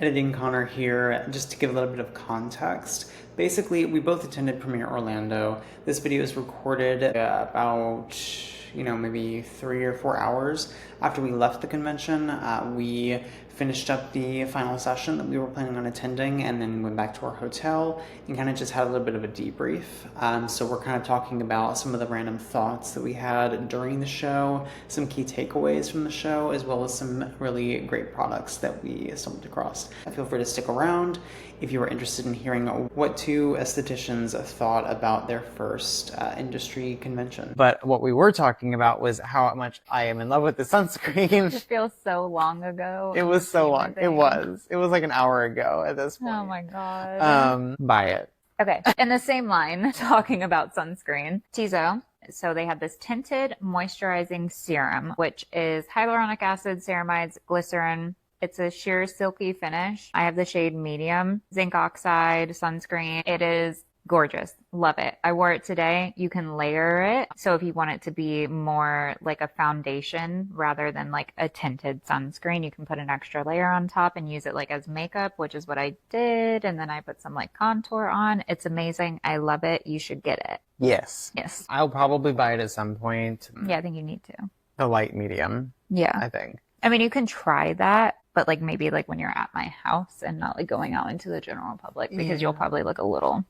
Editing Connor here, just to give a little bit of context. Basically, we both attended Premiere Orlando. This video is recorded about, maybe 3 or 4 hours after we left the convention. We finished up the final session that we were planning on attending and then went back to our hotel and kind of just had a little bit of a debrief. So we're kind of talking about some of the random thoughts that we had during the show, some key takeaways from the show, as well as some really great products that we stumbled across. Feel free to stick around if you are interested in hearing what two estheticians thought about their first industry convention. But what we were talking about was how much I am in love with the sunscreen. It feels so long ago. It was so long. It was like an hour ago at this point. Oh my God. Buy it. Okay. In the same line, talking about sunscreen, TIZO. So they have this tinted moisturizing serum, which is hyaluronic acid, ceramides, glycerin. It's a sheer silky finish. I have the shade medium, zinc oxide sunscreen. It is gorgeous. Love it. I wore it today. You can layer it. So if you want it to be more like a foundation rather than like a tinted sunscreen, you can put an extra layer on top and use it like as makeup, which is what I did. And then I put some like contour on. It's amazing. I love it. You should get it. Yes. Yes. I'll probably buy it at some point. Yeah, I think you need to. The light medium. Yeah. I think. I mean, you can try that, but like maybe like when you're at my house and not like going out into the general public because you'll probably look a little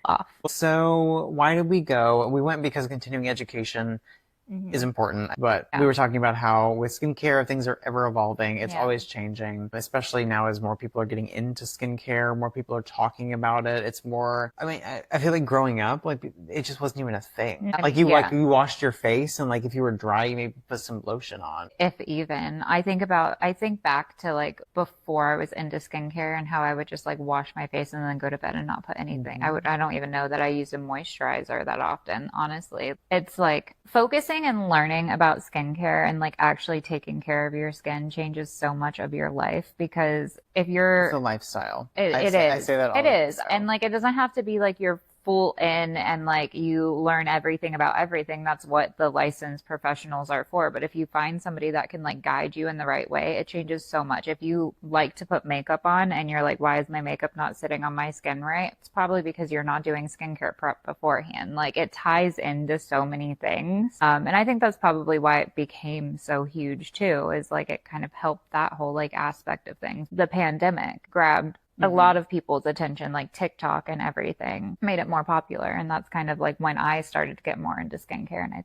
off. So why did we go? We went because continuing education is important, but we were talking about how with skincare, things are ever evolving. It's always changing, especially now as more people are getting into skincare, more people are talking about it. It's more, I feel like growing up, like it just wasn't even a thing. Like you washed your face and like if you were dry, you maybe put some lotion on. If even. I think back to like before I was into skincare and how I would just like wash my face and then go to bed and not put anything. I don't even know that I used a moisturizer that often, honestly. It's like focusing and learning about skincare and like actually taking care of your skin changes so much of your life because if you're It's a lifestyle. I say that all the time. It is. And like it doesn't have to be like you're full in and like you learn everything about everything. That's what the licensed professionals are for. But if you find somebody that can like guide you in the right way, it changes so much. If you like to put makeup on and you're like, why is my makeup not sitting on my skin right? It's probably because you're not doing skincare prep beforehand. Like it ties into so many things. And I think that's probably why it became so huge too, is like it kind of helped that whole like aspect of things. The pandemic grabbed a lot of people's attention, like TikTok and everything made it more popular. And that's kind of like when I started to get more into skincare. And I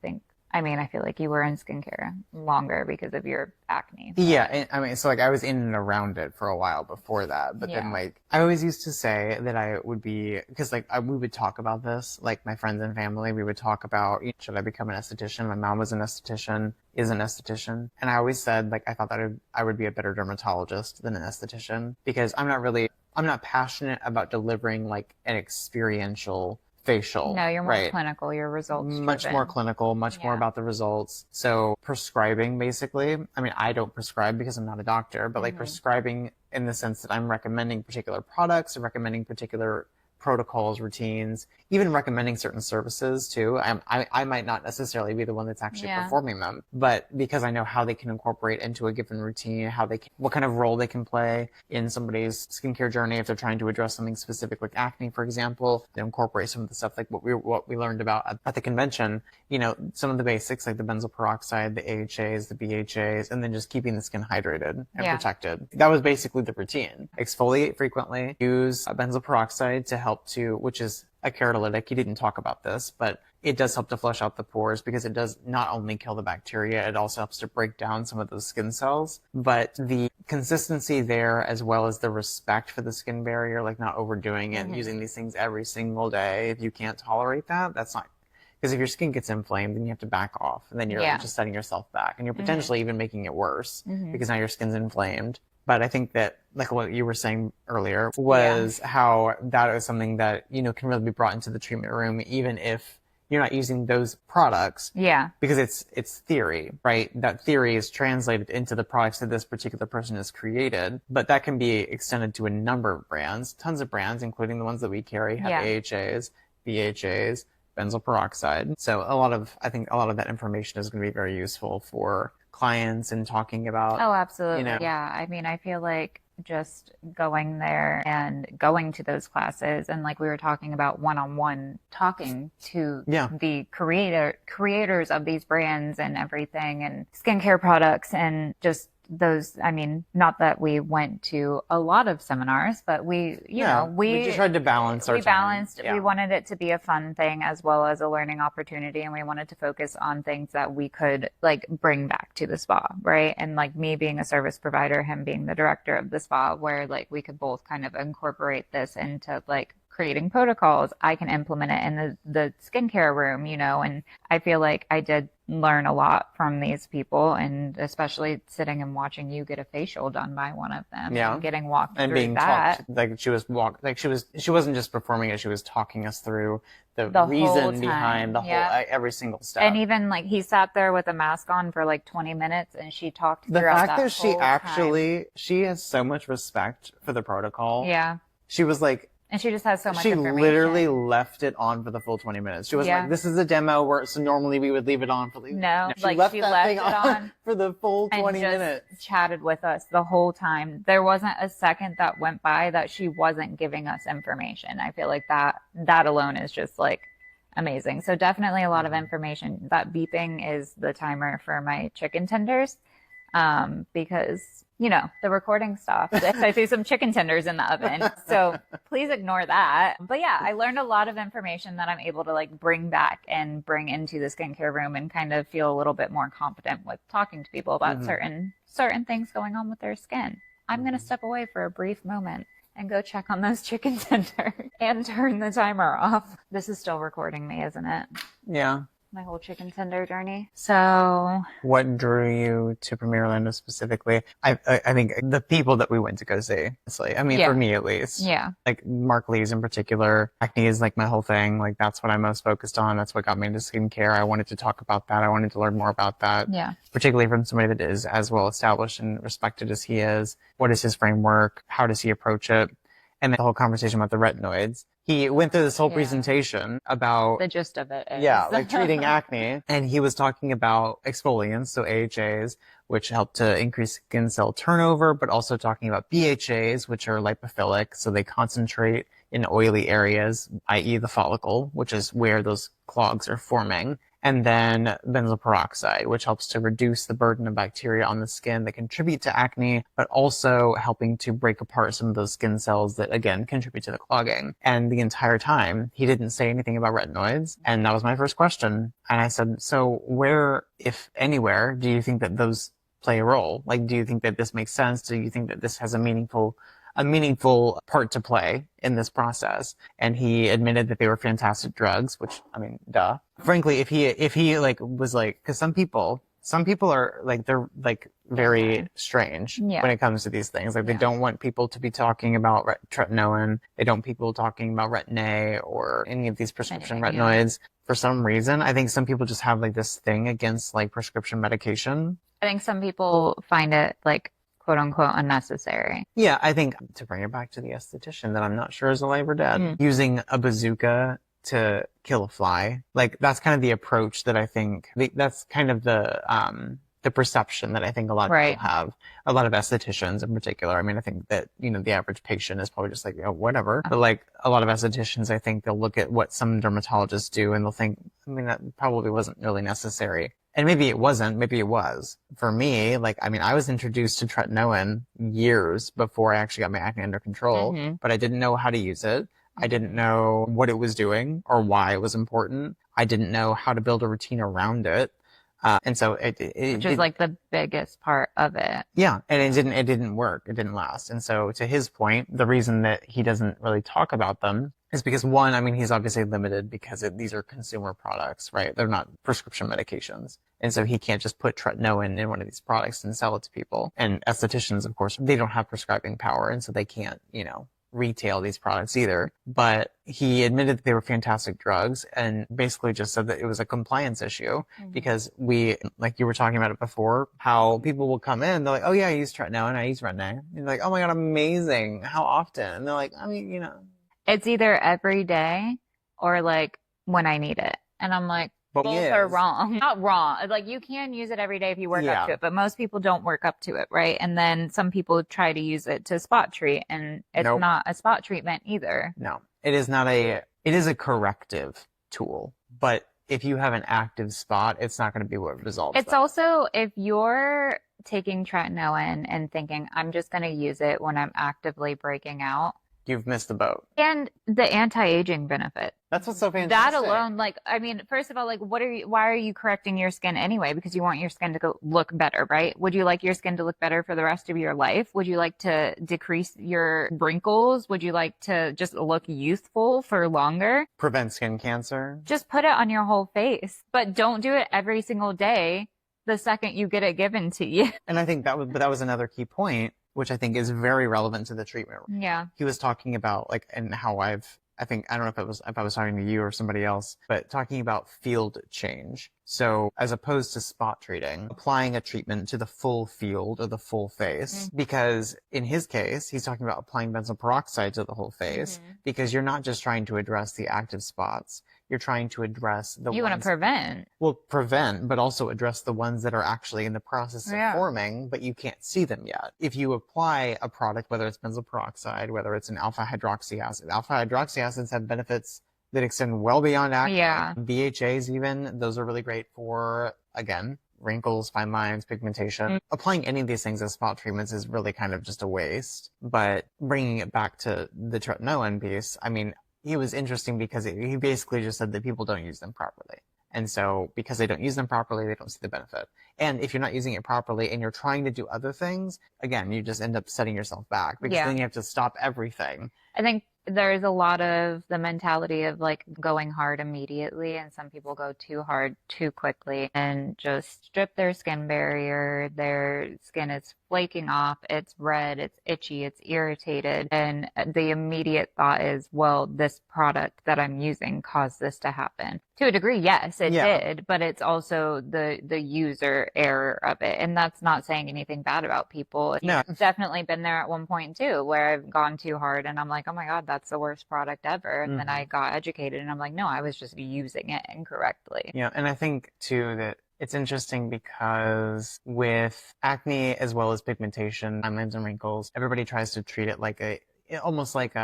feel like you were in skincare longer because of your acne. But... Yeah. So like I was in and around it for a while before that, but then like I always used to say that I would be, because like we would talk about this, like my friends and family, we would talk about, should I become an esthetician? My mom was an esthetician, is an esthetician. And I always said like, I thought that I would be a better dermatologist than an esthetician because I'm not passionate about delivering like an experiential facial. No, you're more clinical, you're results driven. Much more clinical, much more about the results. So prescribing basically, I don't prescribe because I'm not a doctor, but like prescribing in the sense that I'm recommending particular products or recommending particular protocols, routines, even recommending certain services too. I might not necessarily be the one that's actually performing them, but because I know how they can incorporate into a given routine, what kind of role they can play in somebody's skincare journey if they're trying to address something specific like acne, for example, they incorporate some of the stuff like what we learned about at the convention, some of the basics like the benzoyl peroxide, the AHAs, the BHAs, and then just keeping the skin hydrated and protected. That was basically the routine. Exfoliate frequently, use benzoyl peroxide to help which is a keratolytic. You didn't talk about this, but it does help to flush out the pores because it does not only kill the bacteria, it also helps to break down some of those skin cells. But the consistency there, as well as the respect for the skin barrier, like not overdoing it, using these things every single day. If you can't tolerate that, that's not, because if your skin gets inflamed, then you have to back off, and then you're just setting yourself back, and you're potentially even making it worse because now your skin's inflamed. But I think that, like what you were saying earlier, was how that is something that, can really be brought into the treatment room, even if you're not using those products. Yeah. Because it's theory, right? That theory is translated into the products that this particular person has created. But that can be extended to a number of brands. Tons of brands, including the ones that we carry, have AHAs, BHAs, benzoyl peroxide. So I think a lot of that information is going to be very useful for clients and talking about. Oh, absolutely. Yeah. I feel like just going there and going to those classes. And like we were talking about one-on-one talking to the creators of these brands and everything and skincare products and just those, I mean, not that we went to a lot of seminars, but we just tried to balance our time. We wanted it to be a fun thing as well as a learning opportunity. And we wanted to focus on things that we could like bring back to the spa, right? And like me being a service provider, him being the director of the spa, where like we could both kind of incorporate this into like creating protocols. I can implement it in the skincare room, you know, and I feel like I did learn a lot from these people, and especially sitting and watching you get a facial done by one of them and getting walked and through being that. talked, like she wasn't just performing it, she was talking us through the whole reason time. behind the whole every single step. And even like he sat there with a mask on for like 20 minutes and she talked the throughout fact that she whole actually time. she has so much respect for the protocol. Yeah. She was like, and she just has so much she information. literally left it on for the full 20 minutes. She wasn't like, this is a demo so normally we would leave it on for like, no, she like left she that left thing it on for the full 20 and just minutes. Chatted with us the whole time. There wasn't a second that went by that she wasn't giving us information. I feel like that alone is just like amazing. So definitely a lot of information. That beeping is the timer for my chicken tenders. Because, you know, the recording stopped if I threw some chicken tenders in the oven. So please ignore that. But yeah, I learned a lot of information that I'm able to like bring back and bring into the skincare room and kind of feel a little bit more confident with talking to people about certain things going on with their skin. I'm going to step away for a brief moment and go check on those chicken tenders and turn the timer off. This is still recording me, isn't it? Yeah. My whole chicken tender journey. So what drew you to Premier Orlando specifically? I think the people that we went to go see, honestly. I mean, for me at least. Yeah. Like Mark Lee's in particular. Acne is like my whole thing. Like that's what I'm most focused on. That's what got me into skincare. I wanted to talk about that. I wanted to learn more about that. Yeah. Particularly from somebody that is as well established and respected as he is. What is his framework? How does he approach it? And the whole conversation about the retinoids. He went through this whole presentation about the gist of it is. like treating acne. And he was talking about exfoliants, so AHAs, which help to increase skin cell turnover, but also talking about BHAs, which are lipophilic, so they concentrate in oily areas, i.e. the follicle, which is where those clogs are forming. And then benzoyl peroxide, which helps to reduce the burden of bacteria on the skin that contribute to acne, but also helping to break apart some of those skin cells that, again, contribute to the clogging. And the entire time, he didn't say anything about retinoids. And that was my first question. And I said, so where, if anywhere, do you think that those play a role? Like, do you think that this makes sense? Do you think that this has a meaningful part to play in this process? And he admitted that they were fantastic drugs, which, I mean, duh. Frankly, if he like was like, cause some people are like, they're like very strange when it comes to these things. Like they don't want people to be talking about tretinoin. They don't want people talking about Retin-A or any of these prescription retinoids. For some reason, I think some people just have like this thing against like prescription medication. I think some people find it like quote unquote unnecessary. Yeah, I think to bring it back to the esthetician that I'm not sure is alive or dead, using a bazooka to kill a fly. Like that's kind of the approach that I think that's kind of the perception that I think a lot of people have, a lot of estheticians in particular. I mean, I think that, you know, the average patient is probably just like, oh, whatever. But like a lot of estheticians, I think they'll look at what some dermatologists do and they'll think, I mean, that probably wasn't really necessary. And maybe it wasn't, maybe it was. For me, like, I mean, I was introduced to tretinoin years before I actually got my acne under control, but I didn't know how to use it. I didn't know what it was doing or why it was important. I didn't know how to build a routine around it. And so which is like the biggest part of it. Yeah. And it didn't work. It didn't last. And so to his point, the reason that he doesn't really talk about them is because one, I mean, he's obviously limited because these are consumer products, right? They're not prescription medications. And so he can't just put tretinoin in one of these products and sell it to people. And estheticians, of course, they don't have prescribing power. And so they can't, you know, retail these products either. But he admitted that they were fantastic drugs and basically just said that it was a compliance issue because we, like you were talking about it before, how people will come in, they're like, oh yeah, I use tretinoin, I use Retin-A. And you're like, oh my God, amazing. How often? And they're like, I mean, you know. It's either every day or like when I need it. And I'm like, But both are wrong. Not wrong. Like you can use it every day if you work up to it, but most people don't work up to it, right? And then some people try to use it to spot treat, and it's not a spot treatment either. No, it is not it is a corrective tool, but if you have an active spot, it's not going to be what resolves It's also, if you're taking tretinoin and thinking, I'm just going to use it when I'm actively breaking out, you've missed the boat. And the anti-aging benefit. That's what's so fantastic. That alone, like, I mean, first of all, like, why are you correcting your skin anyway? Because you want your skin to look better, right? Would you like your skin to look better for the rest of your life? Would you like to decrease your wrinkles? Would you like to just look youthful for longer? Prevent skin cancer? Just put it on your whole face, but don't do it every single day the second you get it given to you. And I think that was another key point, which I think is very relevant to the treatment. Yeah. He was talking about like, and how I don't know if I was talking to you or somebody else, but talking about field change. So as opposed to spot treating, applying a treatment to the full field or the full face, because in his case, he's talking about applying benzoyl peroxide to the whole face, because you're not just trying to address the active spots. You're trying to address the You want to prevent. Well, prevent, but also address the ones that are actually in the process of forming, but you can't see them yet. If you apply a product, whether it's benzoyl peroxide, whether it's an alpha hydroxy acid acids have benefits that extend well beyond acne. Yeah. BHAs even, those are really great for, again, wrinkles, fine lines, pigmentation. Applying any of these things as spot treatments is really kind of just a waste. But bringing it back to the tretinoin piece, I mean, he was interesting because he basically just said that people don't use them properly. And so because they don't use them properly, they don't see the benefit. And if you're not using it properly and you're trying to do other things, again, you just end up setting yourself back because then you have to stop everything. I think there's a lot of the mentality of like going hard immediately, and some people go too hard too quickly and just strip their skin barrier. Their skin is flaking off, it's red, it's itchy, it's irritated, and the immediate thought is, well, this product that I'm using caused this to happen. To a degree, yes, it did, but it's also the user error of it. And that's not saying anything bad about people. No. I've definitely been there at one point too, where I've gone too hard and I'm like, oh my God, that's the worst product ever. And then I got educated and I'm like, no, I was just using it incorrectly. Yeah, and I think too that it's interesting because with acne as well as pigmentation, fine lines and wrinkles, everybody tries to treat it like almost like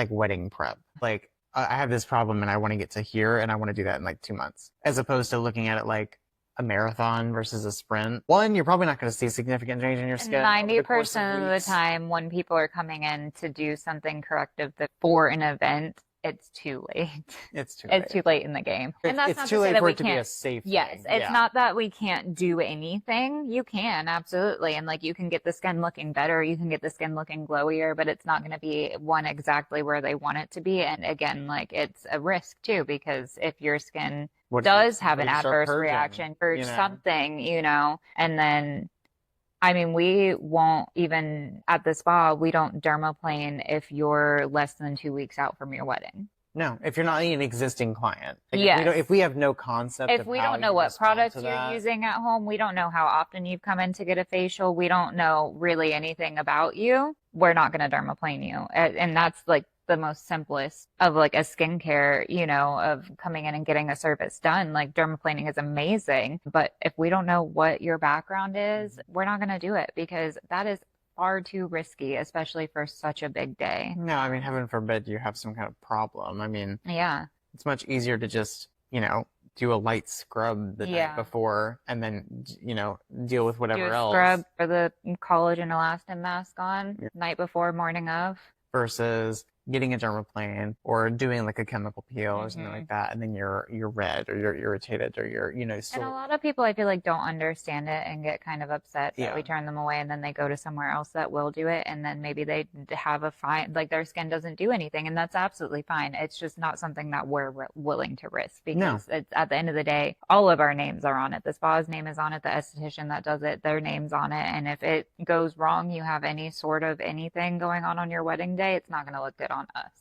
wedding prep. Like, I have this problem and I want to get to here and I want to do that in like 2 months, as opposed to looking at it like a marathon versus a sprint. One, you're probably not going to see significant change in your skin. 90% of the time when people are coming in to do something corrective for an event, it's too late. It's too late. It's too late in the game. And that's it's not too to say late that for we it to can't. be a safe Yes, thing. it's not that we can't do anything. You can, absolutely. And like you can get the skin looking better, you can get the skin looking glowier, but it's not going to be one exactly where they want it to be. And again, like it's a risk too, because if your skin does have an adverse reaction for something, and then I mean, we won't even at the spa, we don't dermaplane if you're less than 2 weeks out from your wedding. No, if you're not an existing client. Like, yes. If we have no concept if of we how don't know you what products to you're that, using at home, we don't know how often you've come in to get a facial, we don't know really anything about you, we're not going to dermaplane you. And that's like the most simplest of like a skincare, of coming in and getting a service done. Like dermaplaning is amazing, but if we don't know what your background is, we're not going to do it because that is far too risky, especially for such a big day. No, I mean, heaven forbid you have some kind of problem. I mean, yeah, it's much easier to just, do a light scrub the night before and then, deal with whatever else. Scrub for the collagen elastin mask on night before, morning of. Versus getting a dermaplane or doing like a chemical peel or something like that, and then you're red or you're irritated or you're still... And a lot of people I feel like don't understand it and get kind of upset that we turn them away, and then they go to somewhere else that will do it, and then maybe they have like their skin doesn't do anything, and that's absolutely fine. It's just not something that we're willing to risk because it's, at the end of the day, all of our names are on it. The spa's name is on it, the esthetician that does it, their name's on it, and if it goes wrong, you have any sort of anything going on your wedding day, it's not going to look good on us,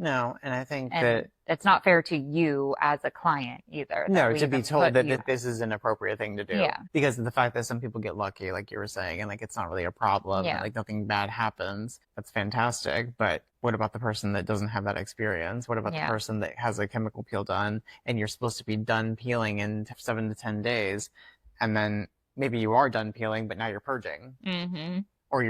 No, and I think And that it's not fair to you as a client either. That no, we to be even told put that, you. that this is an appropriate thing to do. Yeah. Because of the fact that some people get lucky, like you were saying, and like it's not really a problem, and Yeah. like nothing bad happens. That's fantastic. But what about the person that doesn't have that experience? What about the Yeah. person that has a chemical peel done and you're supposed to be done peeling in 7 to 10 days, and then maybe you are done peeling, but now you're purging? Mm-hmm. Or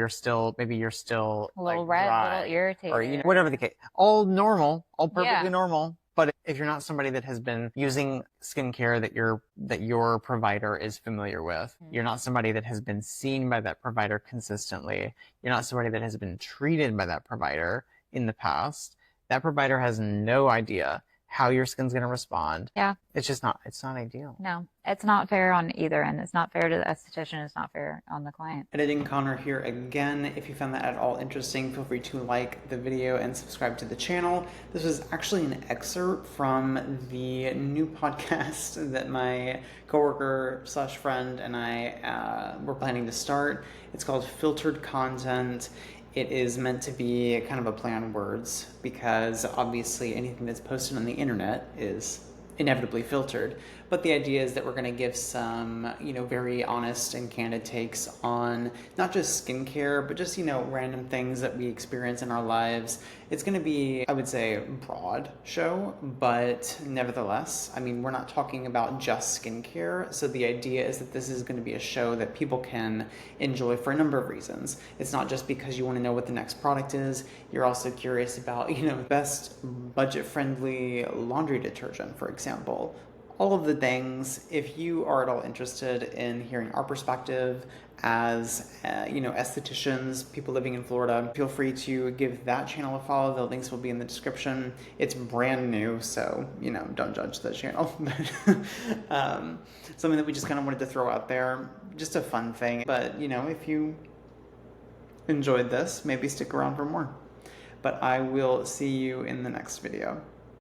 maybe you're still A little like red, a dry, little irritated. or whatever the case. All normal, all perfectly Yeah. normal. But if you're not somebody that has been using skincare that your provider is familiar with, you're not somebody that has been seen by that provider consistently, you're not somebody that has been treated by that provider in the past, that provider has no idea how your skin's going to respond. Yeah. It's not ideal. No, it's not fair on either end. It's not fair to the esthetician. It's not fair on the client. Editing Connor here again. If you found that at all interesting, feel free to like the video and subscribe to the channel. This was actually an excerpt from the new podcast that my coworker slash friend and I were planning to start. It's called Filtered Content. It is meant to be kind of a play on words because obviously anything that's posted on the internet is inevitably filtered. But the idea is that we're going to give some, very honest and candid takes on not just skincare, but just, random things that we experience in our lives. It's going to be, I would say, a broad show, but nevertheless, we're not talking about just skincare. So the idea is that this is going to be a show that people can enjoy for a number of reasons. It's not just because you want to know what the next product is. You're also curious about, best budget-friendly laundry detergent, for example. All of the things. If you are at all interested in hearing our perspective as estheticians, people living in Florida, feel free to give that channel a follow. The links will be in the description. It's brand new, so don't judge the channel. Something that we just kind of wanted to throw out there, just a fun thing. But if you enjoyed this, maybe stick around for more. But I will see you in the next video.